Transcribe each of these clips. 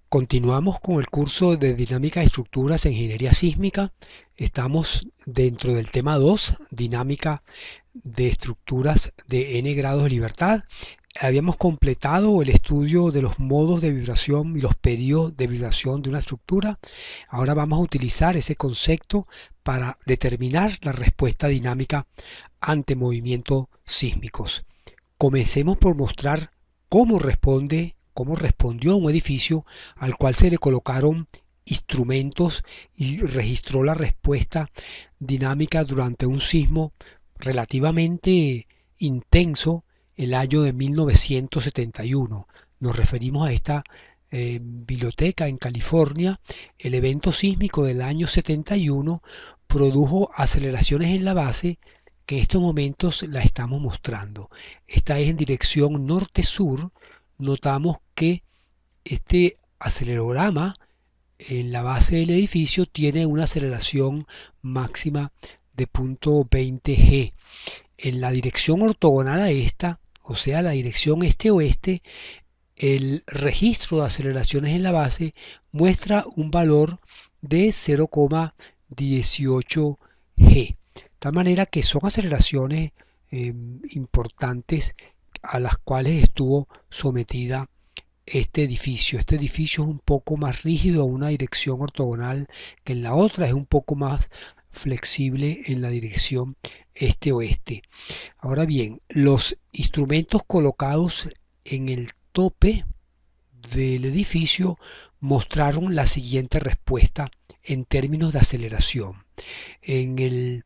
Continuamos con el curso de Dinámica de Estructuras e Ingeniería Sísmica. Estamos dentro del tema 2, Dinámica de Estructuras de N grados de libertad. Habíamos completado el estudio de los modos de vibración y los periodos de vibración de una estructura. Ahora vamos a utilizar ese concepto para determinar la respuesta dinámica ante movimientos sísmicos. Comencemos por mostrar cómo respondió un edificio al cual se le colocaron instrumentos y registró la respuesta dinámica durante un sismo relativamente intenso el año de 1971. Nos referimos a esta biblioteca en California. El evento sísmico del año 71 produjo aceleraciones en la base que en estos momentos la estamos mostrando. Esta es en dirección norte-sur. Notamos que este acelerograma en la base del edificio tiene una aceleración máxima de 0.20 g. En la dirección ortogonal a esta, o sea, la dirección este-oeste, el registro de aceleraciones en la base muestra un valor de 0,18 g. De tal manera que son aceleraciones importantes a las cuales estuvo sometida este edificio. Este edificio es un poco más rígido en una dirección ortogonal que en la otra, es un poco más flexible en la dirección este-oeste. Ahora bien, los instrumentos colocados en el tope del edificio mostraron la siguiente respuesta en términos de aceleración. En el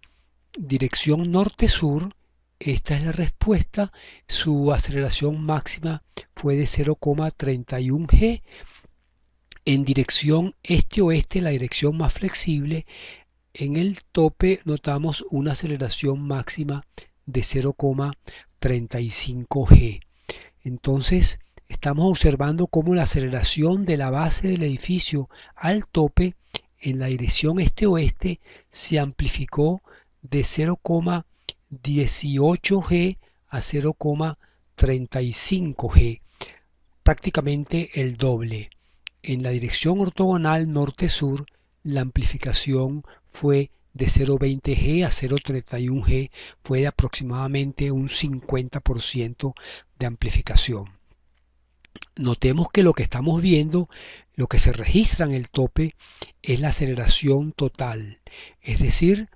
dirección norte-sur, esta es la respuesta. Su aceleración máxima fue de 0,31 g. En dirección este-oeste, la dirección más flexible, en el tope notamos una aceleración máxima de 0,35 g. Entonces, estamos observando cómo la aceleración de la base del edificio al tope en la dirección este-oeste se amplificó de 0,18 g a 0,35 g, prácticamente el doble. En la dirección ortogonal norte-sur, la amplificación fue de 0,20 g a 0,31 g, fue de aproximadamente un 50% de amplificación. Notemos que lo que estamos viendo, lo que se registra en el tope, es la aceleración total, es decir,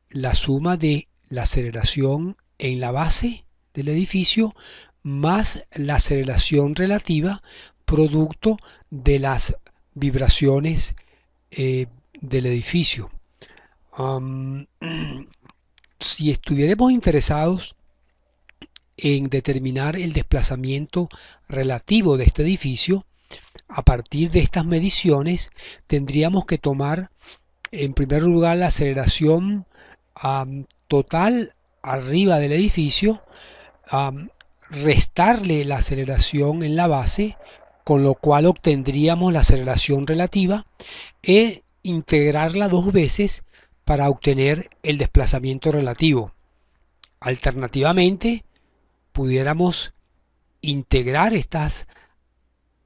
la suma de la aceleración en la base del edificio más la aceleración relativa producto de las vibraciones del edificio. Um, si estuviéramos interesados en determinar el desplazamiento relativo de este edificio, a partir de estas mediciones tendríamos que tomar en primer lugar la aceleración total arriba del edificio, restarle la aceleración en la base, con lo cual obtendríamos la aceleración relativa, e integrarla dos veces para obtener el desplazamiento relativo. Alternativamente, pudiéramos integrar estas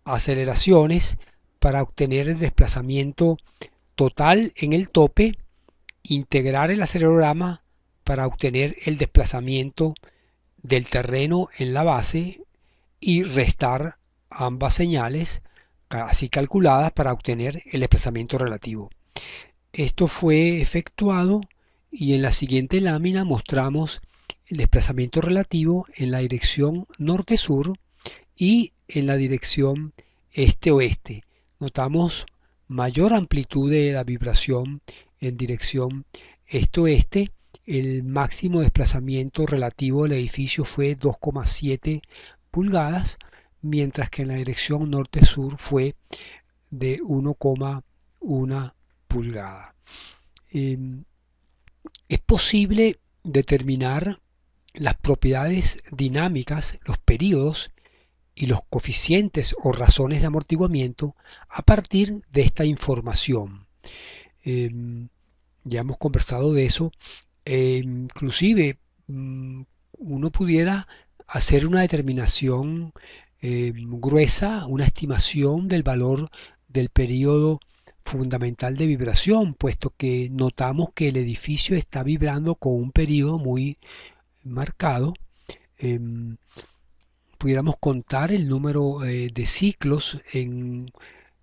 aceleraciones para obtener el desplazamiento total en el tope, integrar el acelerograma para obtener el desplazamiento del terreno en la base y restar ambas señales así calculadas para obtener el desplazamiento relativo. Esto fue efectuado y en la siguiente lámina mostramos el desplazamiento relativo en la dirección norte-sur y en la dirección este-oeste. Notamos mayor amplitud de la vibración en dirección este-oeste. El máximo desplazamiento relativo del edificio fue 2,7 pulgadas, mientras que en la dirección norte-sur fue de 1,1 pulgada. Es posible determinar las propiedades dinámicas, los períodos y los coeficientes o razones de amortiguamiento a partir de esta información. Ya hemos conversado de eso. Inclusive uno pudiera hacer una determinación gruesa una estimación del valor del periodo fundamental de vibración, puesto que notamos que el edificio está vibrando con un periodo muy marcado. em, Pudiéramos contar el número de ciclos en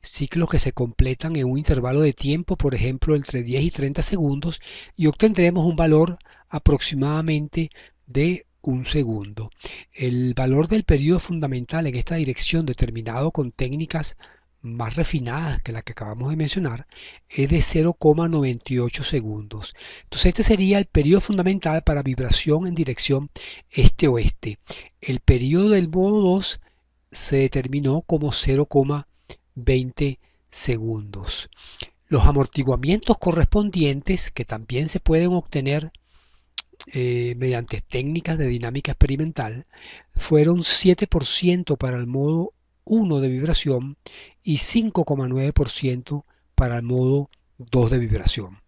ciclos que se completan en un intervalo de tiempo, por ejemplo, entre 10 y 30 segundos, y obtendremos un valor aproximadamente de un segundo. El valor del periodo fundamental en esta dirección, determinado con técnicas más refinadas que la que acabamos de mencionar, es de 0,98 segundos. Entonces este sería el periodo fundamental para vibración en dirección este-oeste. El periodo del modo 2 se determinó como 0,20 segundos. Los amortiguamientos correspondientes, que también se pueden obtener mediante técnicas de dinámica experimental, fueron 7% para el modo 1 de vibración y 5,9% para el modo 2 de vibración.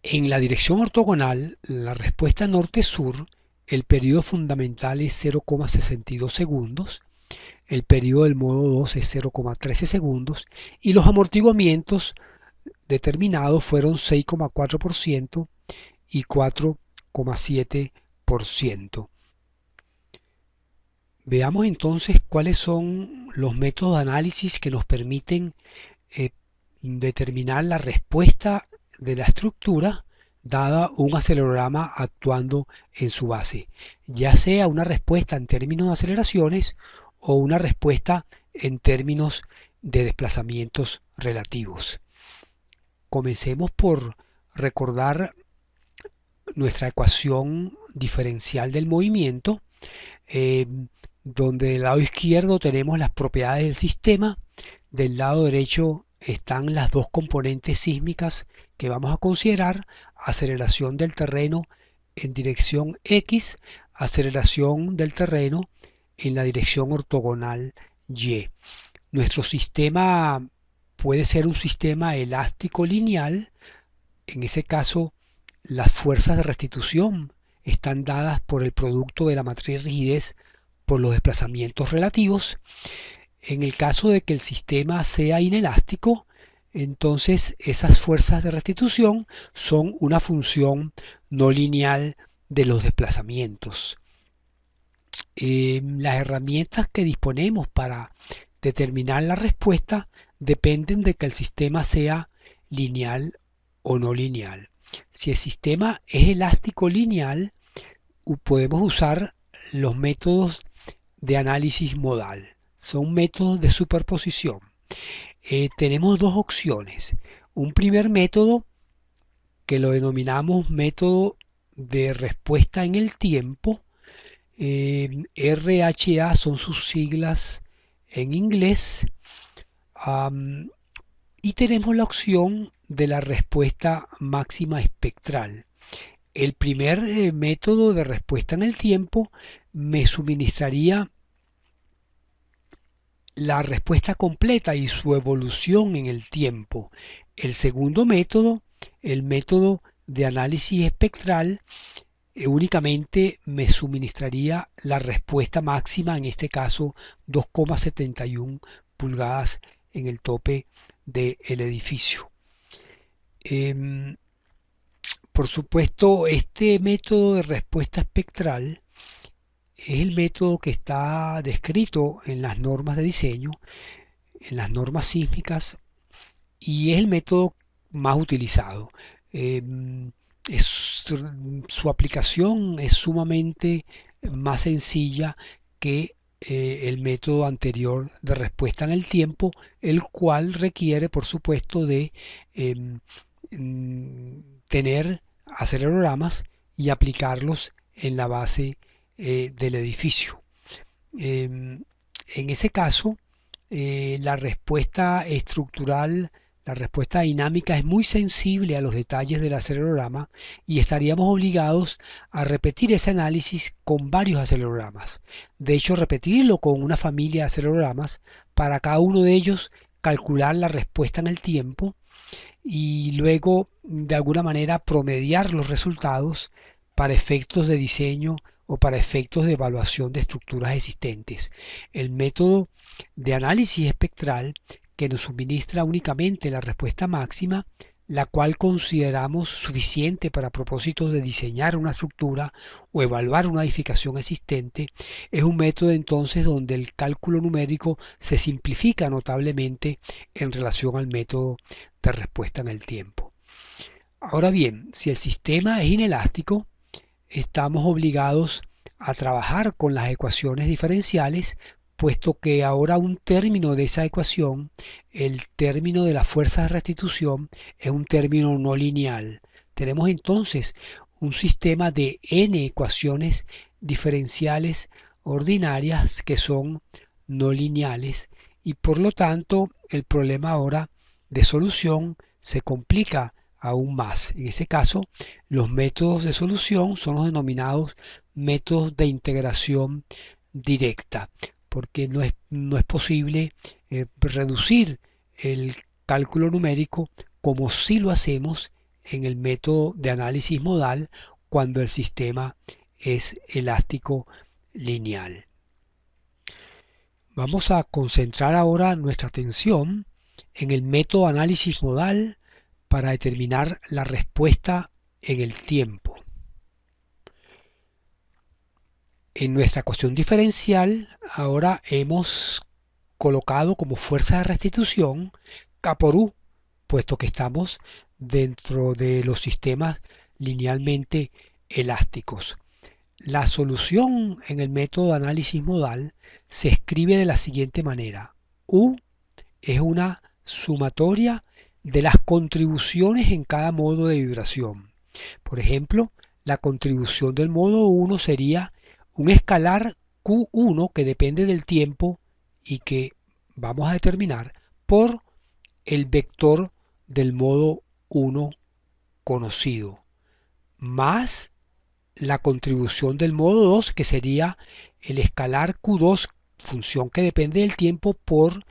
En la dirección ortogonal, la respuesta norte-sur, el periodo fundamental es 0,62 segundos, el periodo del modo 2 es 0,13 segundos y los amortiguamientos determinados fueron 6,4% y 4,7%. Veamos entonces cuáles son los métodos de análisis que nos permiten eh, determinar la respuesta de la estructura dada un acelerograma actuando en su base, ya sea una respuesta en términos de aceleraciones o una respuesta en términos de desplazamientos relativos. Comencemos por recordar nuestra ecuación diferencial del movimiento, eh, donde del lado izquierdo tenemos las propiedades del sistema, del lado derecho están las dos componentes sísmicas que vamos a considerar: aceleración del terreno en dirección X, aceleración del terreno en la dirección ortogonal Y. Nuestro sistema puede ser un sistema elástico lineal. En ese caso, las fuerzas de restitución están dadas por el producto de la matriz rigidez por los desplazamientos relativos. En el caso de que el sistema sea inelástico, entonces esas fuerzas de restitución son una función no lineal de los desplazamientos. Las herramientas que disponemos para determinar la respuesta dependen de que el sistema sea lineal o no lineal. Si el sistema es elástico lineal, podemos usar los métodos de análisis modal. Son métodos de superposición. Tenemos dos opciones. Un primer método que lo denominamos método de respuesta en el tiempo. RHA son sus siglas en inglés. Y tenemos la opción de la respuesta máxima espectral. El primer método de respuesta en el tiempo me suministraría la respuesta completa y su evolución en el tiempo. El segundo método, el método de análisis espectral, únicamente me suministraría la respuesta máxima, en este caso 2,71 pulgadas en el tope del edificio. Por supuesto, este método de respuesta espectral es el método que está descrito en las normas de diseño, en las normas sísmicas, y es el método más utilizado. Su aplicación es sumamente más sencilla que el método anterior de respuesta en el tiempo, el cual requiere, por supuesto, de tener acelerogramas y aplicarlos en la base del edificio. En ese caso, la respuesta estructural, la respuesta dinámica es muy sensible a los detalles del acelerograma y estaríamos obligados a repetir ese análisis con varios acelerogramas. De hecho, repetirlo con una familia de acelerogramas, para cada uno de ellos calcular la respuesta en el tiempo y luego de alguna manera promediar los resultados para efectos de diseño o para efectos de evaluación de estructuras existentes. El método de análisis espectral, que nos suministra únicamente la respuesta máxima, la cual consideramos suficiente para propósitos de diseñar una estructura o evaluar una edificación existente, es un método entonces donde el cálculo numérico se simplifica notablemente en relación al método de respuesta en el tiempo. Ahora bien, si el sistema es inelástico, estamos obligados a trabajar con las ecuaciones diferenciales, puesto que ahora un término de esa ecuación, el término de la fuerza de restitución, es un término no lineal. Tenemos entonces un sistema de n ecuaciones diferenciales ordinarias que son no lineales y por lo tanto el problema ahora de solución se complica aún más. En ese caso, los métodos de solución son los denominados métodos de integración directa, porque no es posible reducir el cálculo numérico como si lo hacemos en el método de análisis modal cuando el sistema es elástico lineal. Vamos a concentrar ahora nuestra atención en el método de análisis modal para determinar la respuesta en el tiempo. En nuestra ecuación diferencial ahora hemos colocado como fuerza de restitución K por U, puesto que estamos dentro de los sistemas linealmente elásticos. La solución en el método de análisis modal se escribe de la siguiente manera. U es una sumatoria de las contribuciones en cada modo de vibración. Por ejemplo, la contribución del modo 1 sería un escalar Q1 que depende del tiempo y que vamos a determinar por el vector del modo 1 conocido, más la contribución del modo 2 que sería el escalar Q2, función que depende del tiempo, por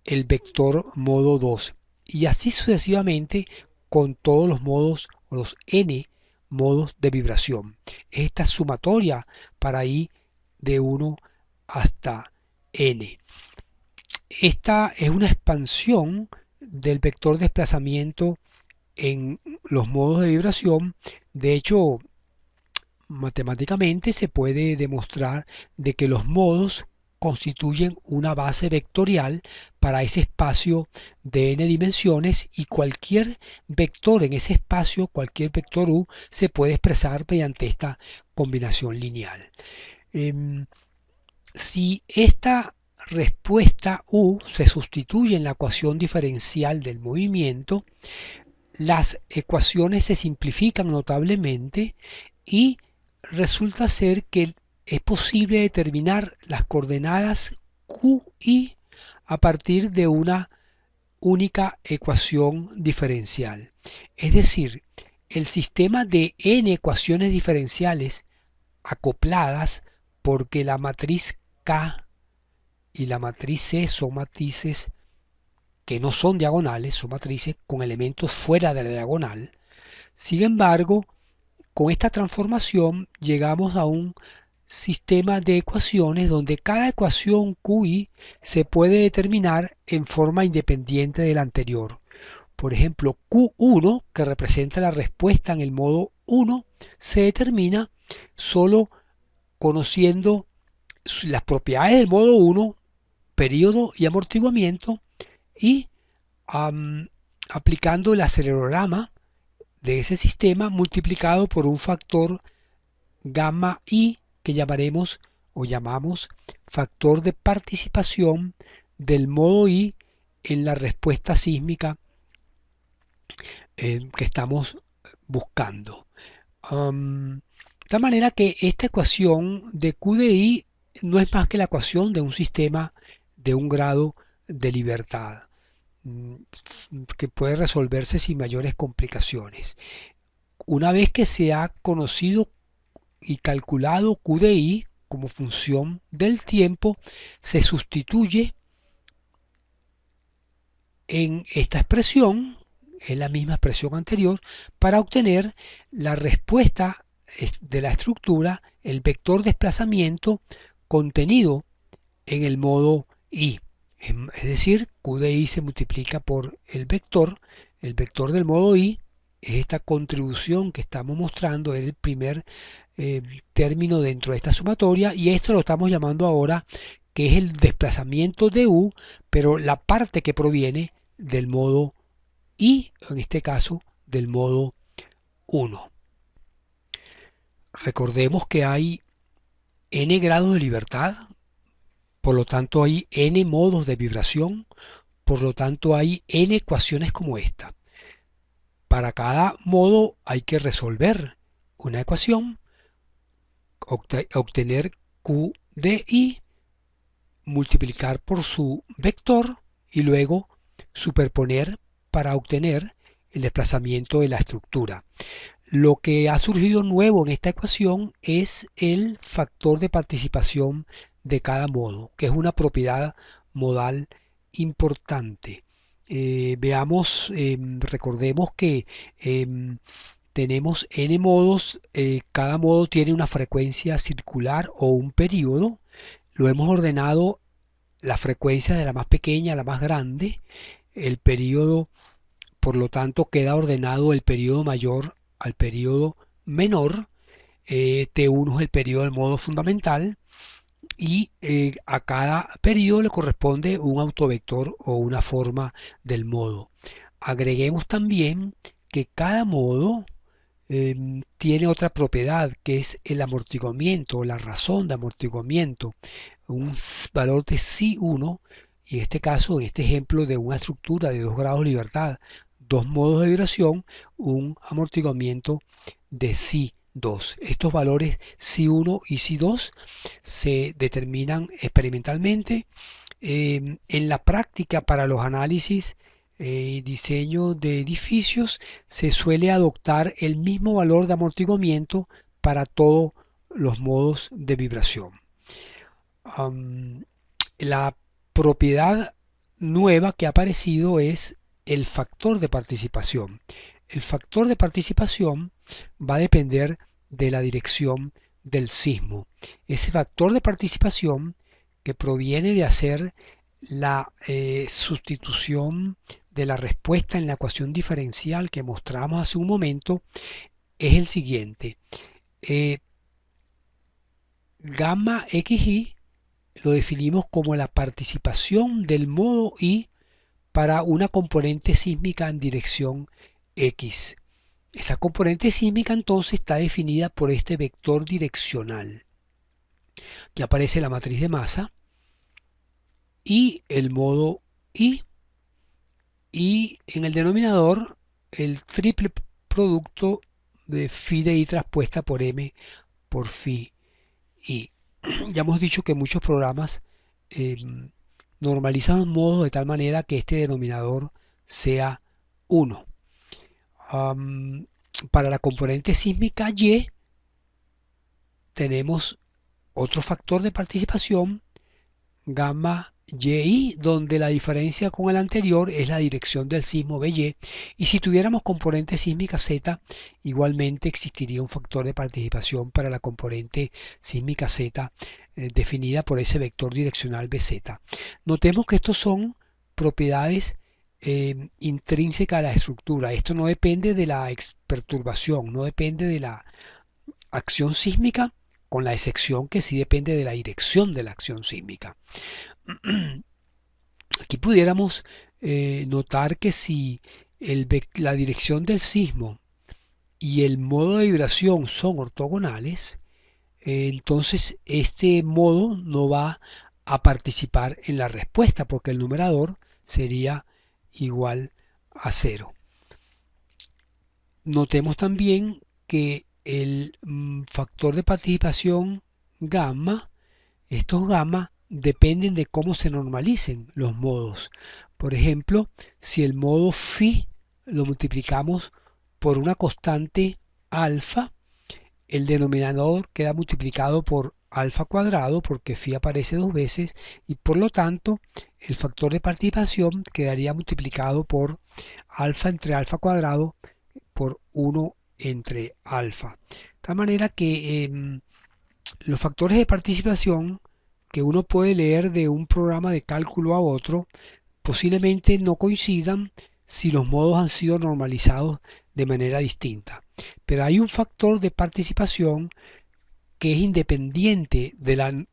el vector modo 2. Y así sucesivamente con todos los modos o los n modos de vibración. Esta sumatoria para ir de 1 hasta n. Esta es una expansión del vector de desplazamiento en los modos de vibración. De hecho, matemáticamente se puede demostrar de que los modos constituyen una base vectorial para ese espacio de n dimensiones y cualquier vector en ese espacio, cualquier vector u, se puede expresar mediante esta combinación lineal. Si esta respuesta u se sustituye en la ecuación diferencial del movimiento, las ecuaciones se simplifican notablemente y resulta ser que es posible determinar las coordenadas Q y a partir de una única ecuación diferencial. Es decir, el sistema de n ecuaciones diferenciales acopladas, porque la matriz K y la matriz C son matrices que no son diagonales, son matrices con elementos fuera de la diagonal. Sin embargo, con esta transformación llegamos a un sistema de ecuaciones donde cada ecuación QI se puede determinar en forma independiente de la anterior. Por ejemplo, Q1, que representa la respuesta en el modo 1, se determina solo conociendo las propiedades del modo 1, periodo y amortiguamiento, y aplicando el acelerograma de ese sistema multiplicado por un factor gamma i que llamaremos o llamamos factor de participación del modo i en la respuesta sísmica que estamos buscando. De tal manera que esta ecuación de Q de I no es más que la ecuación de un sistema de un grado de libertad que puede resolverse sin mayores complicaciones. Una vez que se ha conocido y calculado Q de I como función del tiempo, se sustituye en esta expresión, es la misma expresión anterior, para obtener la respuesta de la estructura el vector desplazamiento contenido en el modo I. Es decir, Q de I se multiplica por el vector del modo I es esta contribución que estamos mostrando, es el primer término dentro de esta sumatoria, y esto lo estamos llamando ahora que es el desplazamiento de U, pero la parte que proviene del modo I, en este caso del modo 1. Recordemos que hay n grados de libertad, por lo tanto hay n modos de vibración, por lo tanto hay n ecuaciones como esta. Para cada modo hay que resolver una ecuación, obtener Q de I, multiplicar por su vector y luego superponer para obtener el desplazamiento de la estructura. Lo que ha surgido nuevo en esta ecuación es el factor de participación de cada modo, que es una propiedad modal importante. Recordemos que tenemos n modos, cada modo tiene una frecuencia circular o un periodo. Lo hemos ordenado la frecuencia de la más pequeña a la más grande. El periodo, por lo tanto, queda ordenado el periodo mayor al periodo menor. T1 es el periodo del modo fundamental y a cada periodo le corresponde un autovector o una forma del modo. Agreguemos también que cada modo tiene otra propiedad que es el amortiguamiento o la razón de amortiguamiento, un valor de psi1, y en este caso, en este ejemplo de una estructura de 2 grados de libertad, dos modos de vibración, un amortiguamiento de psi2. Estos valores psi1 y psi2 se determinan experimentalmente. En la práctica, para los análisis y diseño de edificios, se suele adoptar el mismo valor de amortiguamiento para todos los modos de vibración. La propiedad nueva que ha aparecido es el factor de participación. El factor de participación va a depender de la dirección del sismo. Ese factor de participación que proviene de hacer la sustitución de la respuesta en la ecuación diferencial que mostramos hace un momento es el siguiente. Gamma xi lo definimos como la participación del modo I para una componente sísmica en dirección X. Esa componente sísmica entonces está definida por este vector direccional. Que aparece la matriz de masa y el modo I, y en el denominador el triple producto de phi de I traspuesta por M por phi I. Ya hemos dicho que muchos programas normalizan los modos de tal manera que este denominador sea 1. Para la componente sísmica Y tenemos otro factor de participación, gamma YI, donde la diferencia con el anterior es la dirección del sismo BY, y si tuviéramos componente sísmica Z, igualmente existiría un factor de participación para la componente sísmica Z, definida por ese vector direccional BZ. Notemos que estos son propiedades intrínsecas a la estructura. Esto no depende de la perturbación, no depende de la acción sísmica, con la excepción que sí depende de la dirección de la acción sísmica. Aquí pudiéramos notar que si la dirección del sismo y el modo de vibración son ortogonales, entonces este modo no va a participar en la respuesta porque el numerador sería igual a 0. Notemos también que el factor de participación gamma, estos gamma dependen de cómo se normalicen los modos. Por ejemplo, si el modo phi lo multiplicamos por una constante alfa, el denominador queda multiplicado por alfa cuadrado porque phi aparece dos veces y por lo tanto el factor de participación quedaría multiplicado por alfa entre alfa cuadrado por 1 entre alfa. tal manera que los factores de participación que uno puede leer de un programa de cálculo a otro posiblemente no coincidan si los modos han sido normalizados de manera distinta. Pero hay un factor de participación que es independiente de la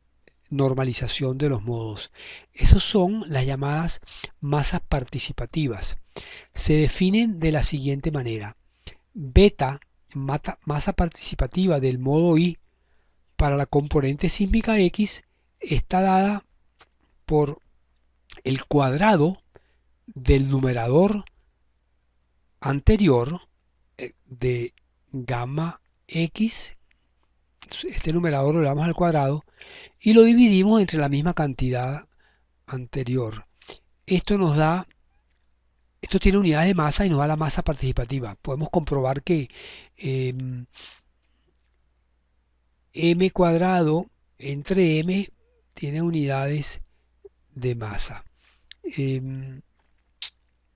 normalización de los modos. Esos son las llamadas masas participativas. Se definen de la siguiente manera. Beta, masa participativa del modo I para la componente sísmica X, está dada por el cuadrado del numerador anterior de gamma X. Este numerador lo damos al cuadrado y lo dividimos entre la misma cantidad anterior. Esto nos da, esto tiene unidades de masa y nos da la masa participativa. Podemos comprobar que m cuadrado entre m tiene unidades de masa.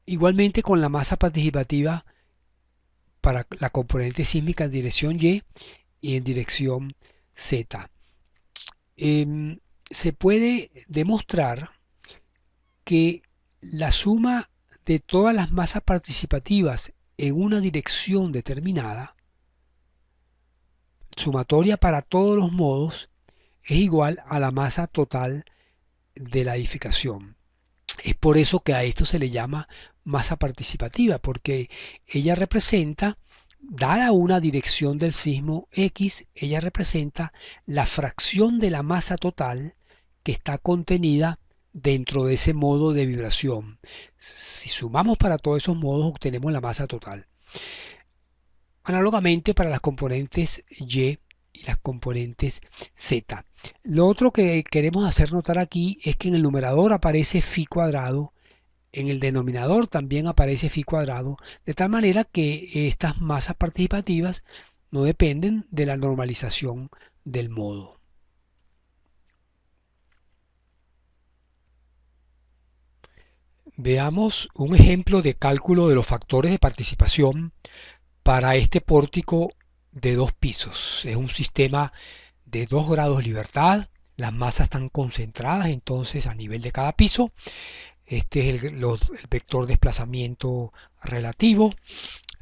Igualmente con la masa participativa para la componente sísmica en dirección y en dirección Z. Se puede demostrar que la suma de todas las masas participativas en una dirección determinada, sumatoria para todos los modos, es igual a la masa total de la edificación. Es por eso que a esto se le llama masa participativa, porque ella representa, dada una dirección del sismo X, ella representa la fracción de la masa total que está contenida dentro de ese modo de vibración. Si sumamos para todos esos modos, obtenemos la masa total. Análogamente para las componentes Y y las componentes Z. Lo otro que queremos hacer notar aquí es que en el numerador aparece phi cuadrado, en el denominador también aparece phi cuadrado, de tal manera que estas masas participativas no dependen de la normalización del modo. Veamos un ejemplo de cálculo de los factores de participación para este pórtico de 2 pisos. Es un sistema de 2 grados de libertad. Las masas están concentradas entonces a nivel de cada piso. Este es el vector desplazamiento relativo.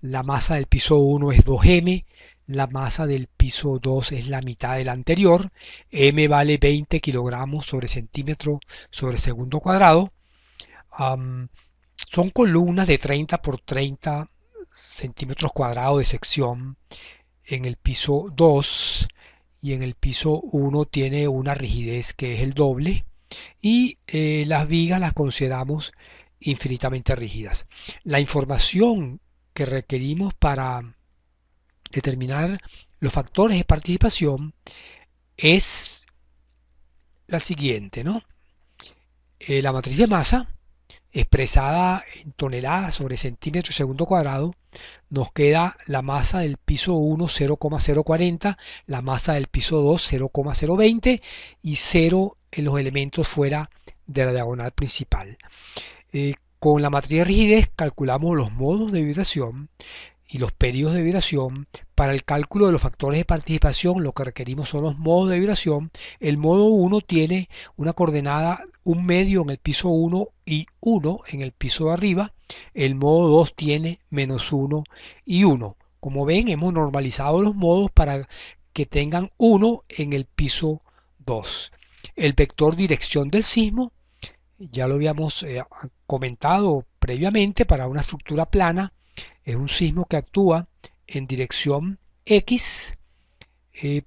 La masa del piso 1 es 2m. La masa del piso 2 es la mitad del anterior. M vale 20 kilogramos sobre centímetro sobre segundo cuadrado. Son columnas de 30 por 30 centímetros cuadrados de sección en el piso 2, y en el piso 1 tiene una rigidez que es el doble, y las vigas las consideramos infinitamente rígidas. La información que requerimos para determinar los factores de participación es la siguiente, ¿no? La matriz de masa expresada en toneladas sobre centímetro segundo cuadrado, nos queda la masa del piso 1 0,040, la masa del piso 2 0,020 y 0 en los elementos fuera de la diagonal principal. Con la matriz de rigidez calculamos los modos de vibración y los periodos de vibración. Para el cálculo de los factores de participación lo que requerimos son los modos de vibración. El modo 1 tiene una coordenada 1 medio en el piso 1 y 1 en el piso de arriba. El modo 2 tiene -1 y 1. Como ven, hemos normalizado los modos para que tengan 1 en el piso 2. El vector dirección del sismo, ya lo habíamos comentado previamente, para una estructura plana es un sismo que actúa en dirección X.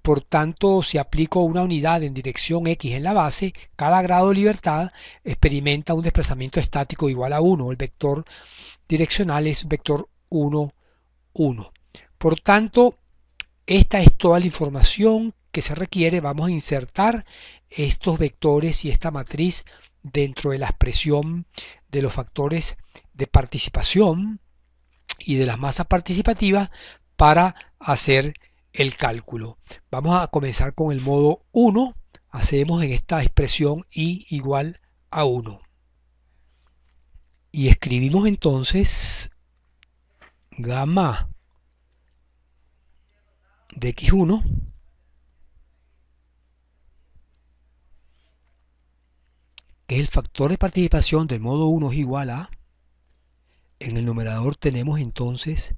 Por tanto, si aplico una unidad en dirección X en la base, cada grado de libertad experimenta un desplazamiento estático igual a 1. El vector direccional es vector 1, 1. Por tanto, esta es toda la información que se requiere. Vamos a insertar estos vectores y esta matriz dentro de la expresión de los factores de participación y de las masas participativas para hacer el cálculo. Vamos a comenzar con el modo 1. Hacemos en esta expresión I igual a 1. Y escribimos entonces gamma de x1 que es el factor de participación del modo 1 es igual a, en el numerador tenemos entonces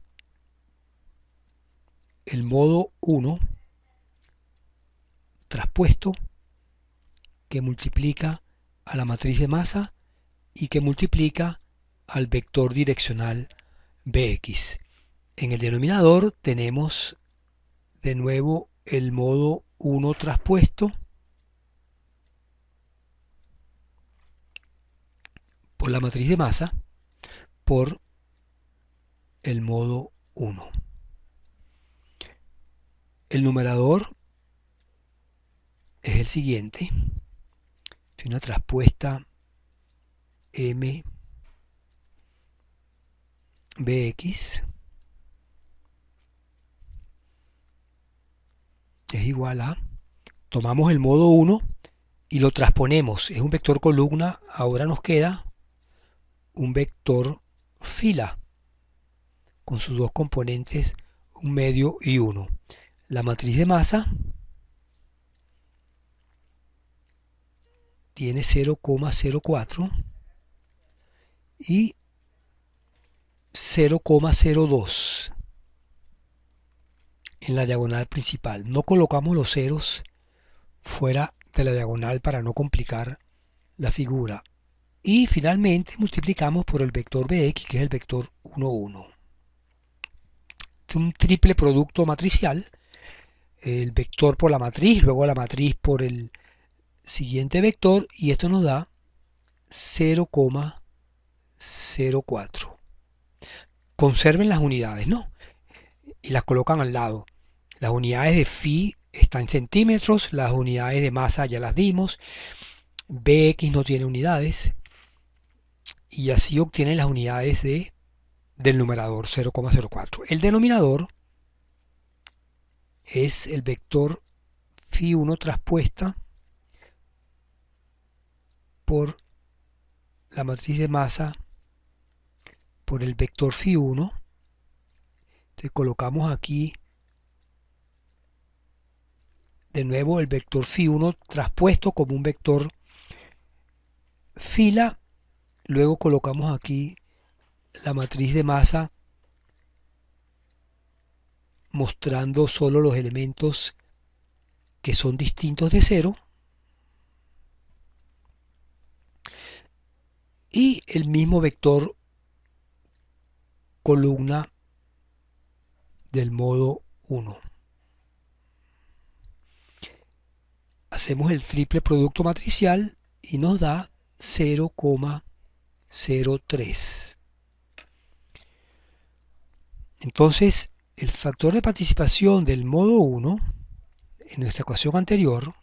el modo 1 traspuesto que multiplica a la matriz de masa y que multiplica al vector direccional Bx. En el denominador tenemos de nuevo el modo 1 traspuesto por la matriz de masa por el modo 1. El numerador es el siguiente. Una traspuesta m bx es igual a, tomamos el modo 1 y lo transponemos, es un vector columna, ahora nos queda un vector fila con sus dos componentes, un medio y uno. La matriz de masa tiene 0,04 y 0,02 en la diagonal principal. No colocamos los ceros fuera de la diagonal para no complicar la figura. Y finalmente multiplicamos por el vector Bx, que es el vector 1, 1. Es un triple producto matricial. El vector por la matriz, luego la matriz por el siguiente vector, y esto nos da 0,04. Conserven las unidades, ¿no? Y las colocan al lado. Las unidades de phi están en centímetros, las unidades de masa ya las dimos, Bx no tiene unidades, y así obtienen las unidades del numerador 0,04. El denominador es el vector phi1 traspuesta por la matriz de masa por el vector phi1. Entonces colocamos aquí de nuevo el vector phi1 traspuesto como un vector fila. Luego colocamos aquí la matriz de masa mostrando solo los elementos que son distintos de 0. Y el mismo vector columna del modo 1. Hacemos el triple producto matricial y nos da 0,03. Entonces, el factor de participación del modo 1 en nuestra ecuación anterior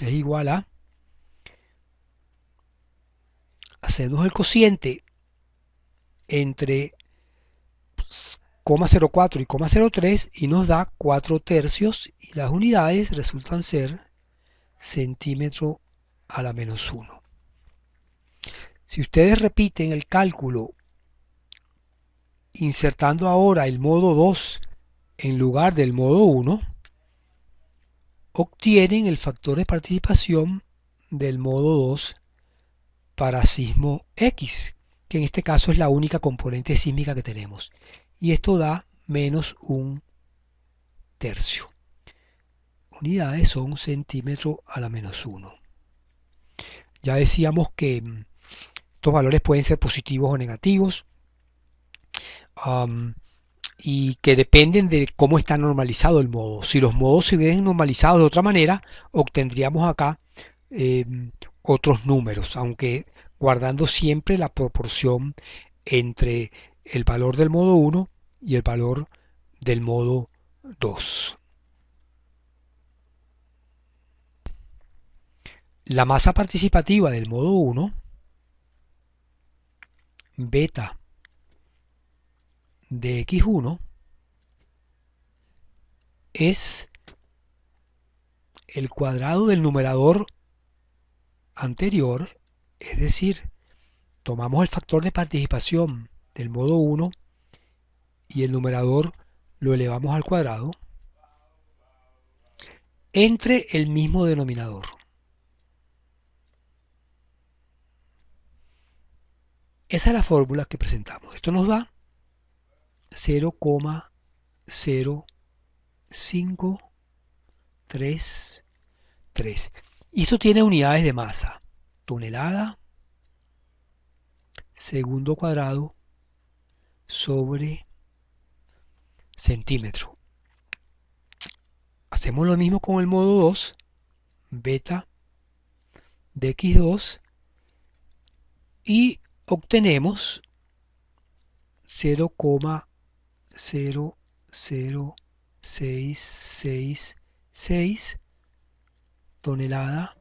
es igual a, hacemos el cociente entre 0,04 y 0,03 y nos da 4 tercios y las unidades resultan ser centímetro a la menos 1. Si ustedes repiten el cálculo insertando ahora el modo 2 en lugar del modo 1, obtienen el factor de participación del modo 2 para sismo X, que en este caso es la única componente sísmica que tenemos. Y esto da menos un tercio. Unidades son centímetro a la menos 1. Ya decíamos que estos valores pueden ser positivos o negativos. Y que dependen de cómo está normalizado el modo. Si los modos se ven normalizados de otra manera, obtendríamos acá otros números, aunque guardando siempre la proporción entre el valor del modo 1 y el valor del modo 2. La masa participativa del modo 1, beta de x1, es el cuadrado del numerador anterior, es decir, tomamos el factor de participación del modo 1 y el numerador lo elevamos al cuadrado entre el mismo denominador. Esa es la fórmula que presentamos. Esto nos da 0,0533. Y esto tiene unidades de masa. Tonelada, segundo cuadrado, sobre centímetro. Hacemos lo mismo con el modo 2, beta de x2, y obtenemos 0,00666 tonelada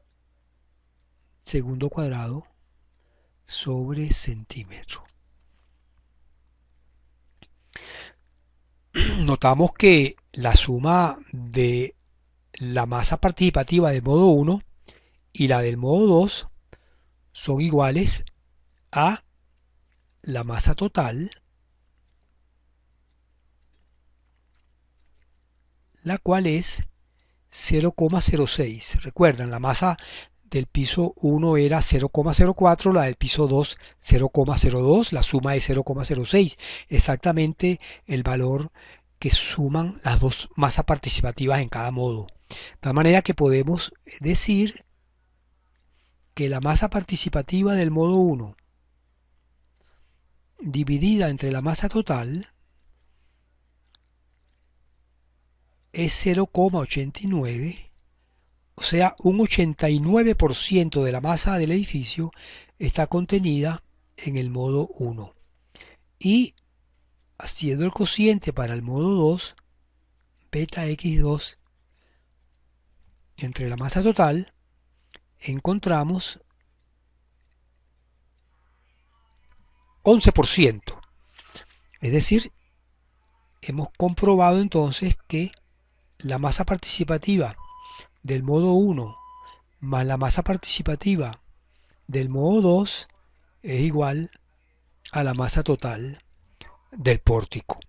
segundo cuadrado sobre centímetro. Notamos que la suma de la masa participativa del modo 1 y la del modo 2 son iguales a la masa total, la cual es 0,06. Recuerdan, la masa del piso 1 era 0,04, la del piso 2 0,02, la suma es 0,06, exactamente el valor que suman las dos masas participativas en cada modo. De tal manera que podemos decir que la masa participativa del modo 1 dividida entre la masa total es 0,89, o sea, un 89% de la masa del edificio está contenida en el modo 1. Y haciendo el cociente para el modo 2, beta x2 entre la masa total, encontramos 11%. Es decir, hemos comprobado entonces que la masa participativa del modo 1 más la masa participativa del modo 2 es igual a la masa total del pórtico.